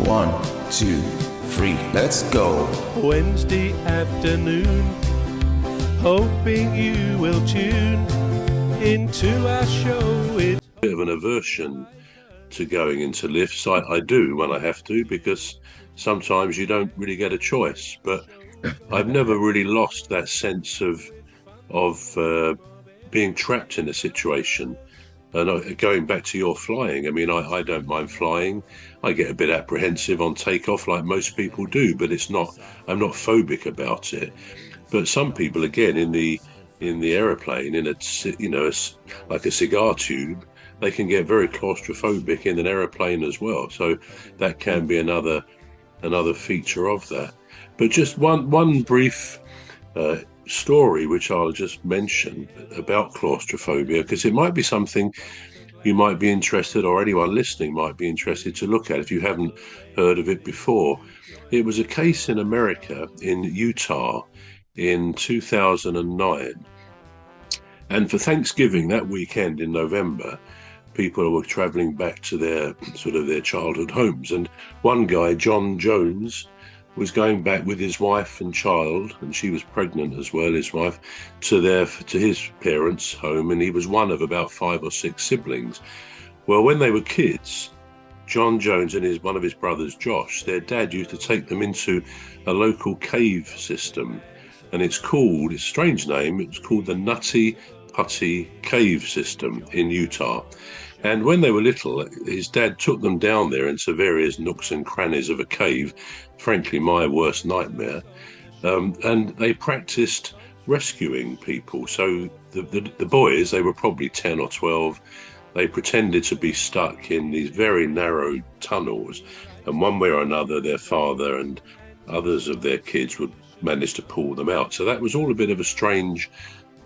1, 2, 3, let's go. Wednesday afternoon, hoping you will tune into our show. It's a bit of an aversion to going into lifts. I do when I have to, because sometimes you don't really get a choice. But I've never really lost that sense of being trapped in a situation. And going back to your flying, I mean, I don't mind flying. I get a bit apprehensive on takeoff, like most people do, but I'm not phobic about it. But some people, again, in the aeroplane, like a cigar tube, they can get very claustrophobic in an aeroplane as well. So that can be another feature of that. But just one brief story which I'll just mention about claustrophobia, because it might be something you might be interested, or anyone listening might be interested to look at if you haven't heard of it before. It was a case in America, in Utah, in 2009. And for Thanksgiving, that weekend in November, people were traveling back to their childhood homes. And one guy, John Jones, was going back with his wife and child, and she was pregnant as well, his wife, to his parents' home, and he was one of about 5 or 6 siblings. Well, when they were kids, John Jones and one of his brothers, Josh, their dad used to take them into a local cave system, and it's a strange name, it was called the Nutty Putty Cave System in Utah. And when they were little, his dad took them down there into various nooks and crannies of a cave, frankly my worst nightmare, and they practiced rescuing people. So the boys, they were probably 10 or 12, they pretended to be stuck in these very narrow tunnels, and one way or another their father and others of their kids would manage to pull them out. So that was all a bit of a strange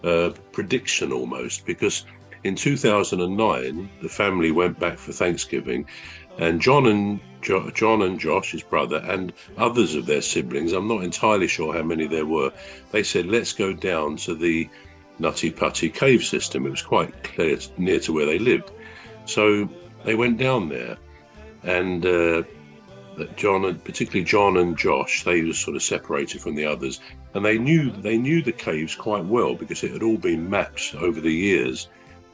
prediction almost, because in 2009 the family went back for Thanksgiving, and John and Josh, his brother, and others of their siblings, I'm not entirely sure how many there were, they said, let's go down to the Nutty Putty cave system. It was quite near to where they lived. So they went down there, and particularly John and Josh, they were sort of separated from the others, and they knew the caves quite well because it had all been mapped over the years.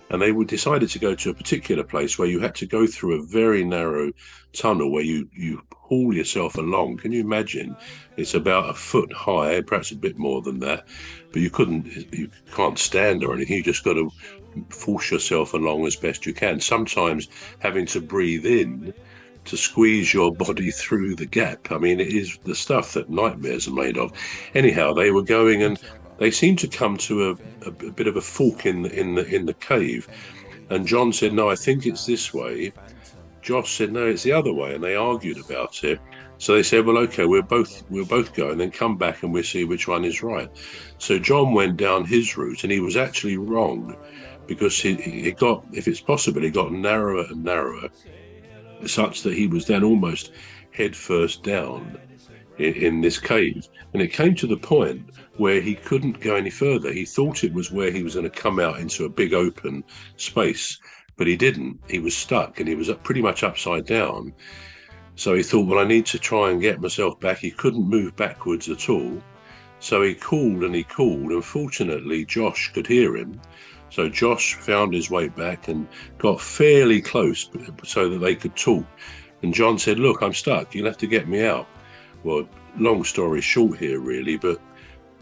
And they decided to go to a particular place where you had to go through a very narrow tunnel where you haul yourself along. Can you imagine? It's about 1 foot high, perhaps a bit more than that, but you can't stand or anything. You just got to force yourself along as best you can, sometimes having to breathe in to squeeze your body through the gap. I mean, it is the stuff that nightmares are made of. Anyhow, they were going, and they seemed to come to a bit of a fork in the cave. And John said, no, I think it's this way. Josh said, no, it's the other way. And they argued about it. So they said, well, okay, we'll both go and then come back and we'll see which one is right. So John went down his route, and he was actually wrong, because he got, if it's possible, he got narrower and narrower, such that he was then almost head first down in this cave. And it came to the point where he couldn't go any further. He thought it was where he was going to come out into a big open space, but he didn't. He was stuck, and he was pretty much upside down. So he thought, well, I need to try and get myself back. He couldn't move backwards at all. So he called and he called, and fortunately Josh could hear him. So Josh found his way back and got fairly close so that they could talk. And John said, look, I'm stuck. You'll have to get me out. Well, long story short here, really, but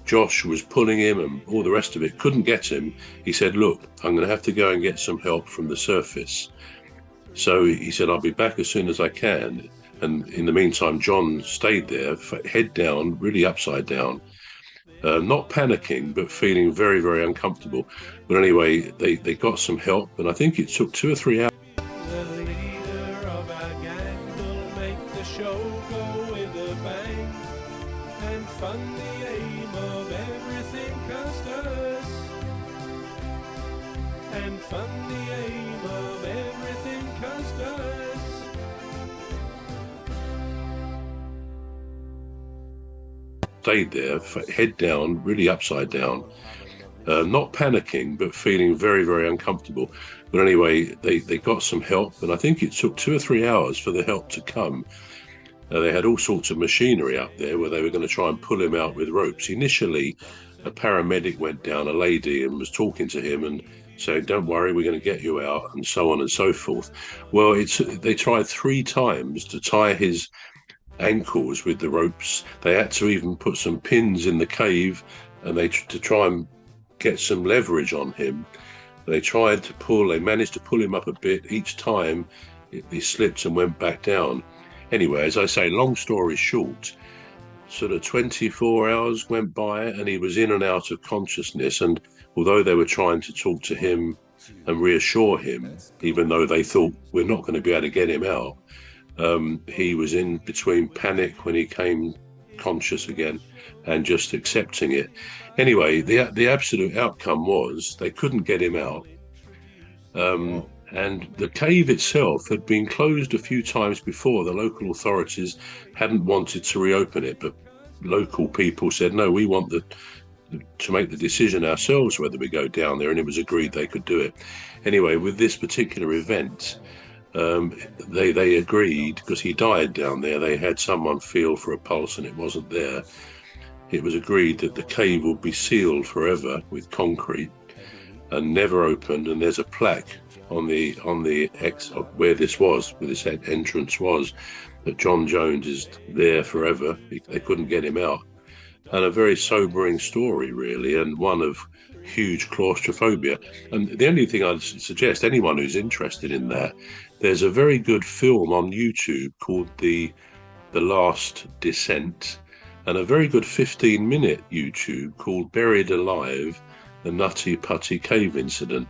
Josh was pulling him and all the rest of it, couldn't get him. He said, look, I'm going to have to go and get some help from the surface. So he said, I'll be back as soon as I can. And in the meantime, John stayed there, head down, really upside down, not panicking, but feeling very, very uncomfortable. But anyway, they got some help, and I think it took 2 or 3 hours. the leader of our gang will make the show go with a bang and fund the aim of everything cost us, and fund the aim of everything cost us. Stayed there, head down, really upside down, not panicking, but feeling very, very uncomfortable. But anyway, they got some help, and I think it took 2 or 3 hours for the help to come. They had all sorts of machinery up there where they were going to try and pull him out with ropes. Initially, a paramedic went down, a lady, and was talking to him and saying, "Don't worry, we're going to get you out," and so on and so forth. Well, they tried 3 times to tie his ankles with the ropes. They had to even put some pins in the cave, and to try and get some leverage on him. They managed to pull him up a bit. Each time he slipped and went back down. Anyway, as I say, long story short, sort of 24 hours went by and he was in and out of consciousness. And although they were trying to talk to him and reassure him, even though they thought we're not going to be able to get him out, he was in between panic when he came conscious again and just accepting it. Anyway, the absolute outcome was they couldn't get him out. And the cave itself had been closed a few times before. The local authorities hadn't wanted to reopen it, but local people said, no, we want to make the decision ourselves whether we go down there, and it was agreed they could do it. Anyway, with this particular event, they agreed, because he died down there, they had someone feel for a pulse and it wasn't there. It was agreed that the cave would be sealed forever with concrete and never opened, and there's a plaque on the where this entrance was, that John Jones is there forever. They couldn't get him out. And a very sobering story, really, and one of huge claustrophobia. And the only thing I'd suggest anyone who's interested in that, there's a very good film on YouTube called The Last Descent, and a very good 15-minute YouTube called Buried Alive, the Nutty Putty Cave Incident.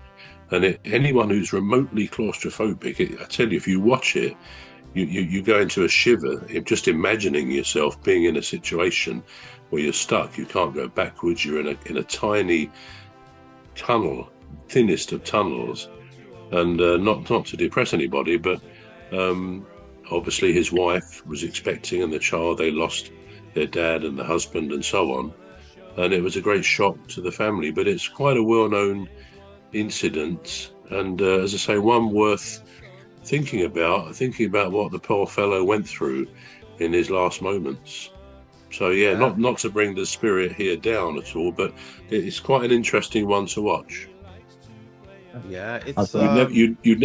And anyone who's remotely claustrophobic, I tell you, if you watch it, you go into a shiver just imagining yourself being in a situation where you're stuck. You can't go backwards. You're in a tiny tunnel, thinnest of tunnels, and not to depress anybody, but obviously his wife was expecting, and the child, they lost their dad and the husband and so on, and it was a great shock to the family. But it's quite a well-known incident, and as I say, one worth thinking about what the poor fellow went through in his last moments. So yeah. Not to bring the spirit here down at all, but it's quite an interesting one to watch. Yeah, it's you'd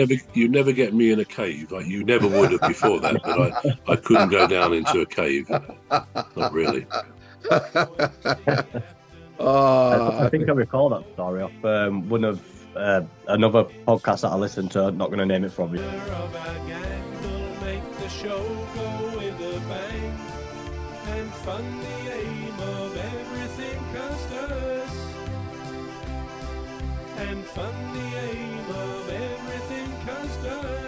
never get me in a cave. Like, you never would have before that, but I couldn't go down into a cave. Not really. I think I recall that story off one of another podcast that I listened to. I'm not going to name it from you. Make the show go with a bang and fund the aim of everything Custis. And fund the aim of everything Custis.